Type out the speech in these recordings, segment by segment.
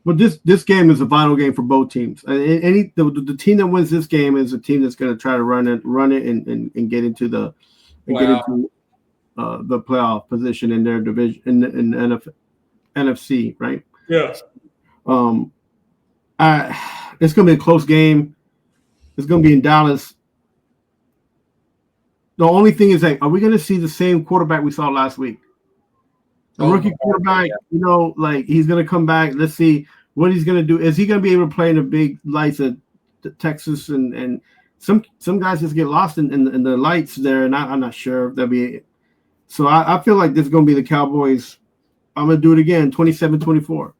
But this game is a vital game for both teams. The team that wins this game is a team that's going to try to run it, and get into the the playoff position in their division in the NFC, right? Yeah. It's going to be a close game. It's going to be in Dallas. The only thing is, like, are we going to see the same quarterback we saw last week? A rookie quarterback, like he's going to come back. Let's see what he's going to do. Is he going to be able to play in the big lights at Texas? And some guys just get lost in the lights there, and I'm not sure if they'll be. So I feel like this is going to be the Cowboys. I'm going to do it again, 27-24.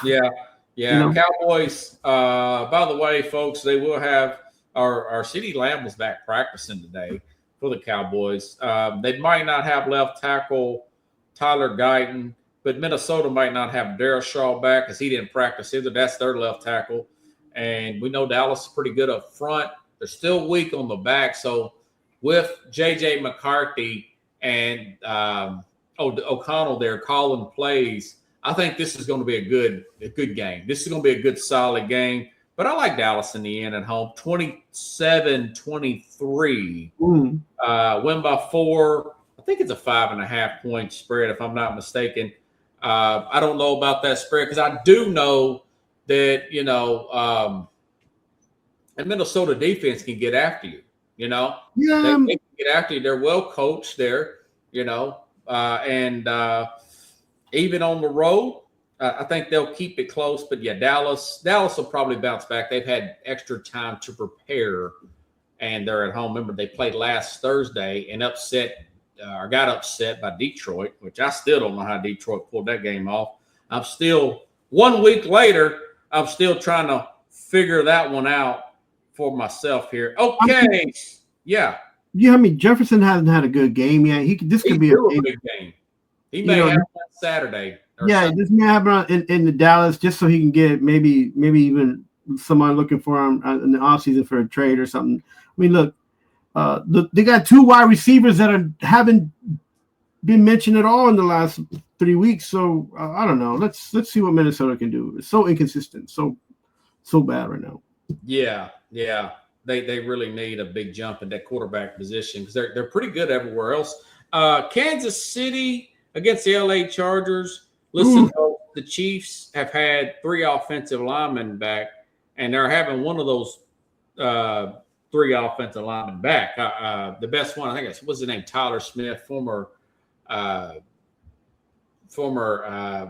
Yeah. Cowboys. By the way, folks, they will have our CeeDee Lamb was back practicing today for the Cowboys. They might not have left tackle Tyler Guyton, but Minnesota might not have Darryl Shaw back because he didn't practice either. That's their left tackle. And we know Dallas is pretty good up front. They're still weak on the back. So with J.J. McCarthy and O'Connell there calling plays, I think this is going to be a good game. This is going to be a good, solid game. But I like Dallas in the end at home, 27-23. Win by 4. I think it's a 5.5 point spread, if I'm not mistaken. I don't know about that spread because I do know that, and Minnesota defense can get after you, They can get after you. They're well coached there, and even on the road, I think they'll keep it close. But, yeah, Dallas will probably bounce back. They've had extra time to prepare, and they're at home. Remember, they played last Thursday and got upset by Detroit, which I still don't know how Detroit pulled that game off. I'm still, 1 week later, I'm still trying to figure that one out for myself here. Okay. Yeah. Yeah, I mean, Jefferson hasn't had a good game yet. This could be a big game. He may have one Saturday. This may happen in the Dallas just so he can get maybe even someone looking for him in the offseason for a trade or something. I mean, look, they got 2 wide receivers that haven't been mentioned at all in the last 3 weeks. So I don't know. Let's see what Minnesota can do. It's so inconsistent, so bad right now. Yeah. They really need a big jump in that quarterback position because they're pretty good everywhere else. Kansas City against the LA Chargers. Listen, the Chiefs have had 3 offensive linemen back, and they're having one of those 3 offensive linemen back. The best one, I think, what's his name? Tyler Smith, former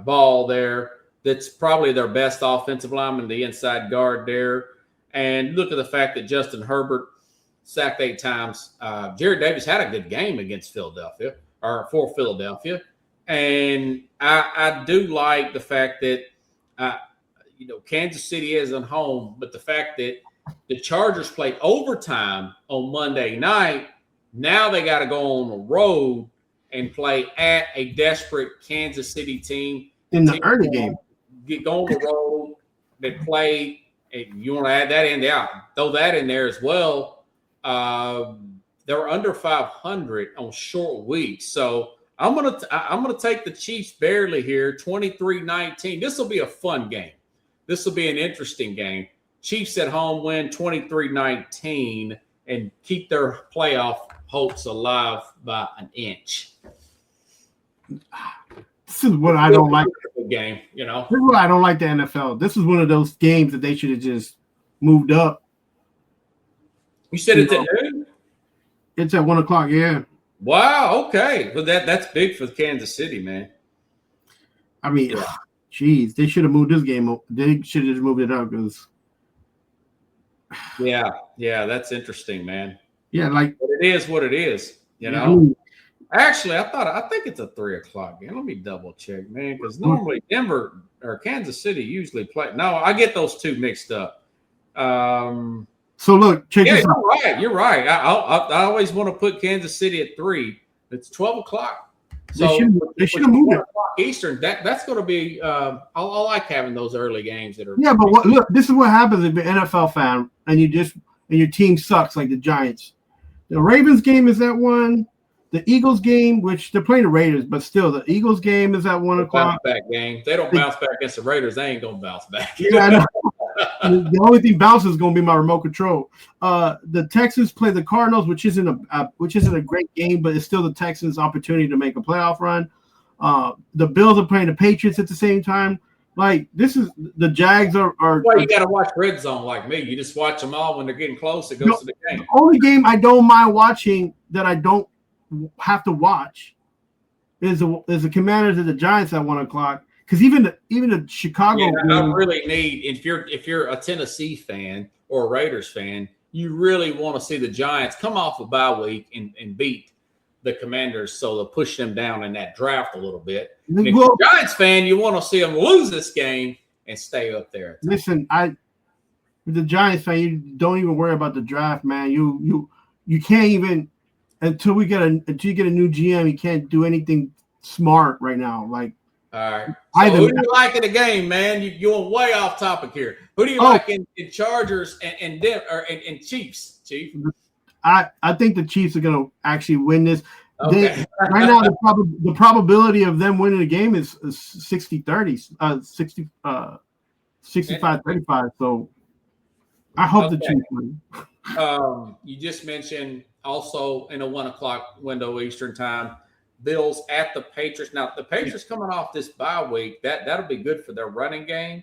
Ball there. That's probably their best offensive lineman, the inside guard there. And look at the fact that Justin Herbert sacked 8 times. Jared Davis had a good game against Philadelphia, or for Philadelphia. And I do like the fact that, Kansas City isn't home, but the fact that the Chargers played overtime on Monday night, now they got to go on the road and play at a desperate Kansas City team. In the early game. Go on the road. They play, and you want to add that in there, throw that in there as well. They're under 500 on short weeks. So I'm gonna take the Chiefs barely here, 23-19. This will be a fun game. This will be an interesting game. Chiefs at home win 23-19 and keep their playoff hopes alive by an inch. This is what I don't like. Game, This is what I don't like the NFL. This is one of those games that they should have just moved up. You said it's at noon? It's at 1 o'clock, yeah. Wow, okay. Well, that's big for Kansas City, man. I mean, geez, they should have moved this game up. They should have just moved it up because. Yeah, that's interesting, man. Yeah, like but it is what it is, Actually, I think it's a 3 o'clock game. Let me double check, man, because normally Denver or Kansas City usually play. No, I get those two mixed up. So look, check this out. You're right. I always want to put Kansas City at 3. It's 12 o'clock. So they should have moved it. Eastern. That's going to be. I like having those early games that are. Yeah, but look, this is what happens if you're an NFL fan and your team sucks like the Giants. The Ravens game is at 1. the Eagles game, which they're playing the Raiders, but still, the Eagles game is at 1 o'clock. Bounce back game. If they don't bounce back against the Raiders, they ain't gonna bounce back. Yeah, I know. The only thing bouncing is going to be my remote control. The Texans play the Cardinals, which isn't a great game, but it's still the Texans' opportunity to make a playoff run. The Bills are playing the Patriots at the same time. Like, this is the Jags are. Well, you got to watch Red Zone like me. You just watch them all when they're getting close. It goes to the game. The only game I don't mind watching that I don't have to watch is the Commanders and the Giants at 1 o'clock. Because even the Chicago, I really need if you're a Tennessee fan or a Raiders fan, you really want to see the Giants come off a bye week and beat the Commanders, so they'll push them down in that draft a little bit. And if you're a Giants fan, you want to see them lose this game and stay up there. Listen, with the Giants fan, you don't even worry about the draft, man. You can't even until you get a new GM, you can't do anything smart right now. Like. All right. So who do you like in the game, man? You're way off topic here. Who do you like in Chargers and Chiefs? Chief? I think the Chiefs are going to actually win this. Okay. Right now, the probability of them winning the game is 60-30, 65-35. So I hope the Chiefs win. You just mentioned also in a 1 o'clock window Eastern time. Bills at the Patriots. Now, the Patriots coming off this bye week, that'll be good for their running game,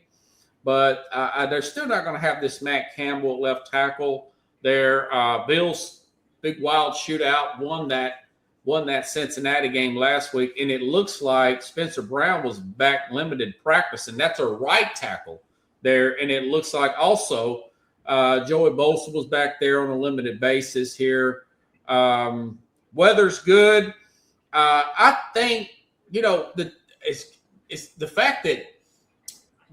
but they're still not going to have this Matt Campbell left tackle there. Bills, big wild shootout, won that Cincinnati game last week, and it looks like Spencer Brown was back limited practice, and that's a right tackle there, and it looks like also Joey Bosa was back there on a limited basis here. Weather's good. I think it's the fact that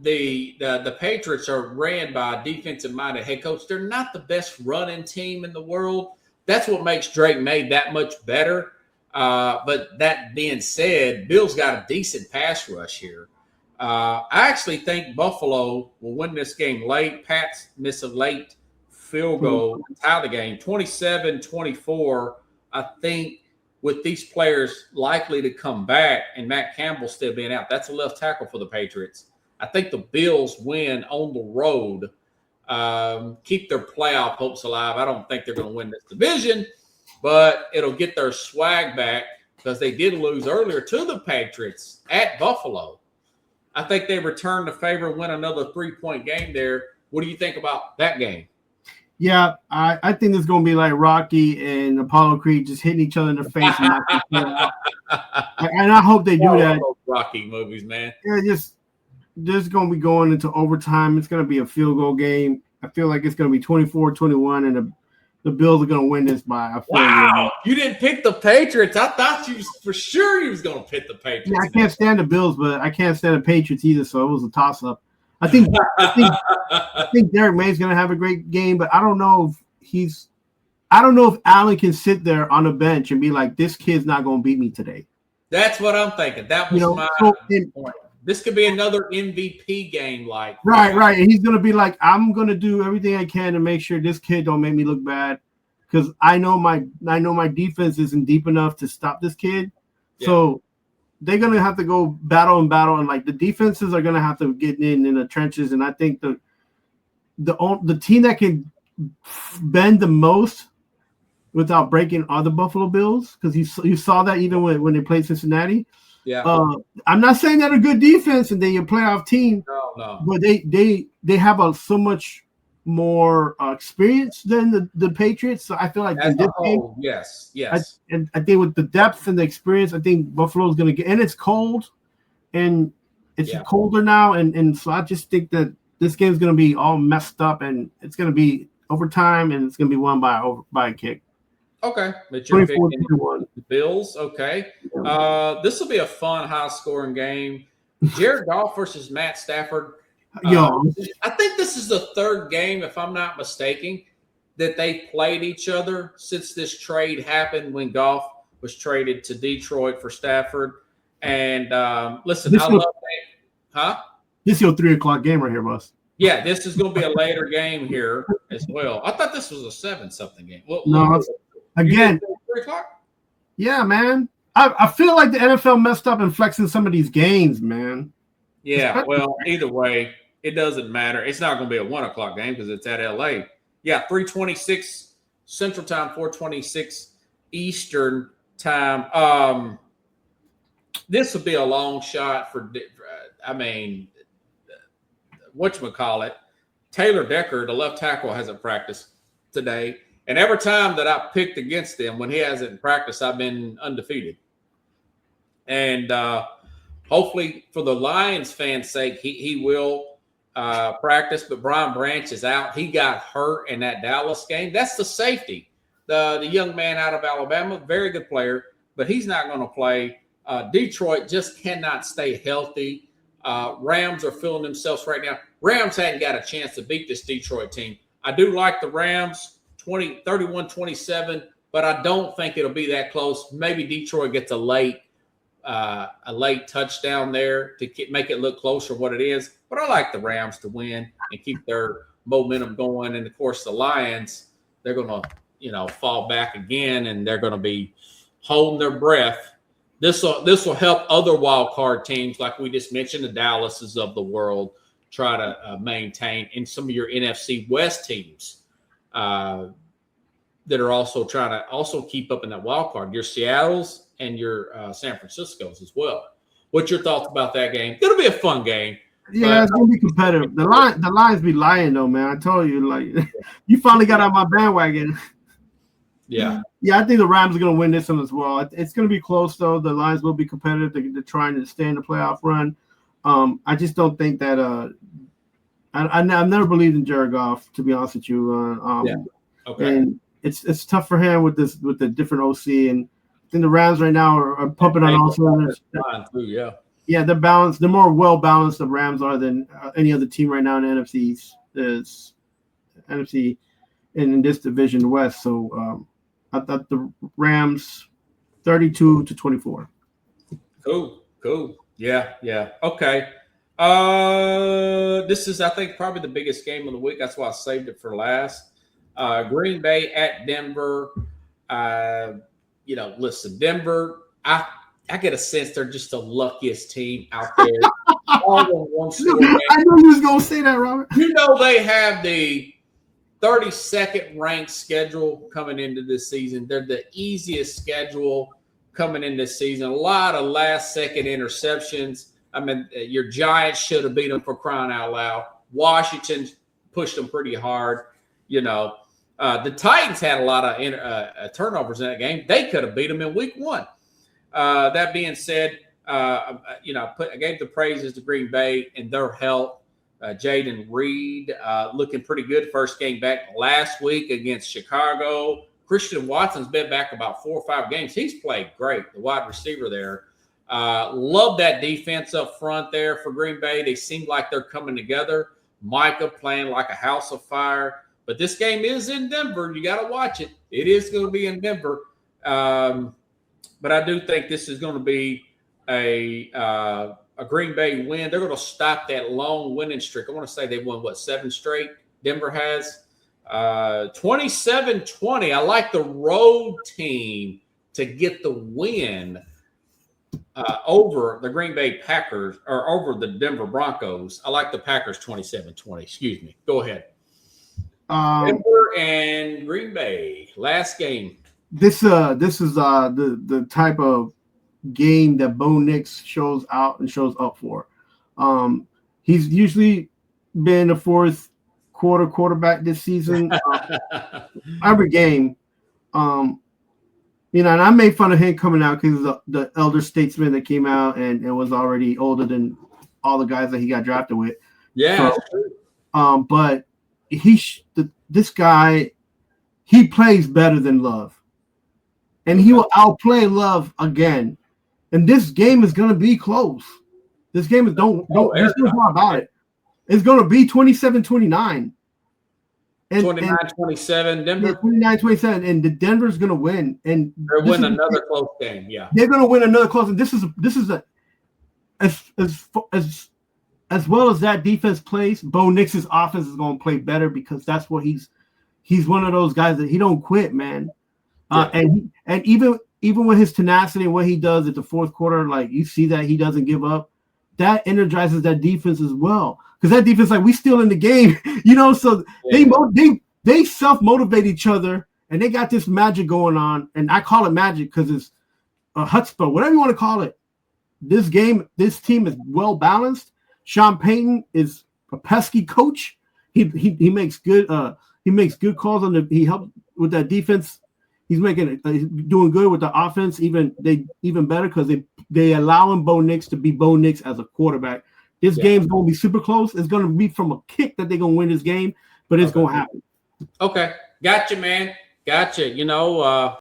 the Patriots are ran by a defensive-minded head coach. They're not the best running team in the world. That's what makes Drake May that much better. But that being said, Bill's got a decent pass rush here. I actually think Buffalo will win this game late. Pats miss a late field goal to tie the game, 27-24. I think with these players likely to come back and Matt Campbell still being out, that's a left tackle for the Patriots. I think the Bills win on the road, keep their playoff hopes alive. I don't think they're going to win this division, but it'll get their swag back because they did lose earlier to the Patriots at Buffalo. I think they return the favor and win another 3-point game there. What do you think about that game? Yeah, I think it's going to be like Rocky and Apollo Creed just hitting each other in the face. And I hope they do that. Rocky movies, man. Yeah, just going to be going into overtime. It's going to be a field goal game. I feel like it's going to be 24-21, and the Bills are going to win this by a field goal. You didn't pick the Patriots. I thought you was for sure you was going to pick the Patriots. Yeah, I can't stand the Bills, but I can't stand the Patriots either, so it was a toss-up. I think Derek May's going to have a great game, but I don't know if Allen can sit there on the bench and be like, this kid's not going to beat me today. That's what I'm thinking. That was my point. This could be another MVP game, like right. And he's going to be like, I'm going to do everything I can to make sure this kid don't make me look bad because I know my defense isn't deep enough to stop this kid. Yeah. So they're going to have to go battle, and like the defenses are going to have to get in the trenches. And I think the team that can bend the most without breaking are the Buffalo Bills, because you saw that even when they played Cincinnati. Yeah. I'm not saying they're a good defense and they're a playoff team. No. But they have so much more experience than the Patriots. So I feel like as a whole, yes. I think with the depth and the experience, I think Buffalo's going to get. And it's cold, and it's colder now, and so I just think that this game's going to be all messed up, and it's going to be overtime, and it's going to be won by a kick. Okay, but you're picking 24-21. the Bills. Okay, this will be a fun, high-scoring game. Jared Goff versus Matt Stafford. I think this is the third game, if I'm not mistaken, that they played each other since this trade happened when Goff was traded to Detroit for Stafford. And listen, I love that. Huh? This is your 3 o'clock game right here, boss. Yeah, this is going to be a later game here as well. I thought this was a 7-something game. No, again, 3 o'clock? Yeah, man. I feel like the NFL messed up in flexing some of these games, man. Yeah, well, either way, it doesn't matter. It's not going to be a 1 o'clock game because it's at LA. Yeah, 3:26 Central Time, 4:26 Eastern Time. This would be a long shot for. Whatchamacallit, Taylor Decker, the left tackle, hasn't practiced today. And every time that I picked against him when he hasn't practiced, I've been undefeated. And hopefully, for the Lions fans' sake, he will practice. But Brian Branch is out. He got hurt in that Dallas game. That's the safety. The young man out of Alabama, very good player, but he's not going to play. Detroit just cannot stay healthy. Rams are feeling themselves right now. Rams hadn't got a chance to beat this Detroit team. I do like the Rams 31-27, but I don't think it'll be that close. Maybe Detroit gets a late touchdown there to make it look closer what it is. But I like the Rams to win and keep their momentum going. And of course, the Lions, they're going to, fall back again, and they're going to be holding their breath. This will help other wild card teams like we just mentioned, the Dallases of the world, try to maintain, and some of your NFC West teams that are also trying to keep up in that wild card. Your Seattle's and your San Francisco's as well. What's your thoughts about that game? It'll be a fun game. Yeah, it's gonna be competitive. The Lions be lying though, man. I told you, like, you finally got on my bandwagon. Yeah. Yeah, I think the Rams are going to win this one as well. It's going to be close, though. The Lions will be competitive. They're trying to stay in the playoff run. I just don't think that I've never believed in Jared Goff, to be honest with you. Okay. And it's tough for him with the different OC. And I think the Rams right now are pumping on all cylinders. Yeah. Yeah, they're balanced. They're more well-balanced, the Rams are, than any other team right now in the NFC in this division West. So, I thought the Rams 32-24. Cool. Yeah. Okay. This is, I think, probably the biggest game of the week. That's why I saved it for last. Green Bay at Denver. Listen, Denver, I get a sense they're just the luckiest team out there. All in one score game. I knew you was going to say that, Robert. They have the 32nd ranked schedule coming into this season. They're the easiest schedule coming in this season. A lot of last-second interceptions. I mean, your Giants should have beat them, for crying out loud. Washington pushed them pretty hard. The Titans had a lot of turnovers in that game. They could have beat them in week 1. That being said, I gave the praises to Green Bay and their health. Jaden Reed looking pretty good. First game back last week against Chicago. Christian Watson's been back about 4 or 5 games. He's played great, the wide receiver there. Love that defense up front there for Green Bay. They seem like they're coming together. Micah playing like a house of fire. But this game is in Denver. You got to watch it. It is going to be in Denver. But I do think this is going to be a Green Bay win. They're going to stop that long winning streak. I want to say they won, 7 straight? Denver has 27-20. I like the road team to get the win over the Green Bay Packers, or over the Denver Broncos. I like the Packers 27-20. Excuse me. Go ahead. Denver and Green Bay. Last game. This is the type of game that Bo Nix shows out and shows up for. He's usually been the fourth quarter quarterback this season. Every game. And I made fun of him coming out because the elder statesman that came out and was already older than all the guys that he got drafted with. Yeah. So, but this guy, he plays better than Love. And he will outplay Love again. And this game is going to be close. This game is don't there's no doubt about it. It's going to be 27-29. 29-27 Denver. 29-27, and the Denver's going to win. And they're win another close game. Yeah, they're going to win another close. And this is as well as that defense plays. Bo Nix's offense is going to play better because that's what he's one of those guys that he don't quit, man. And even even with his tenacity and what he does at the fourth quarter, like you see that he doesn't give up. That energizes that defense as well. Because that defense, like we still in the game, so they self-motivate each other and they got this magic going on. And I call it magic because it's a chutzpah, whatever you want to call it. This team is well balanced. Sean Payton is a pesky coach. He makes good calls he helped with that defense. He's doing good with the offense. Even better because they allowing Bo Nix to be Bo Nix as a quarterback. This game's going to be super close. It's going to be from a kick that they're going to win this game, but it's going to happen. Okay, gotcha, man. Gotcha.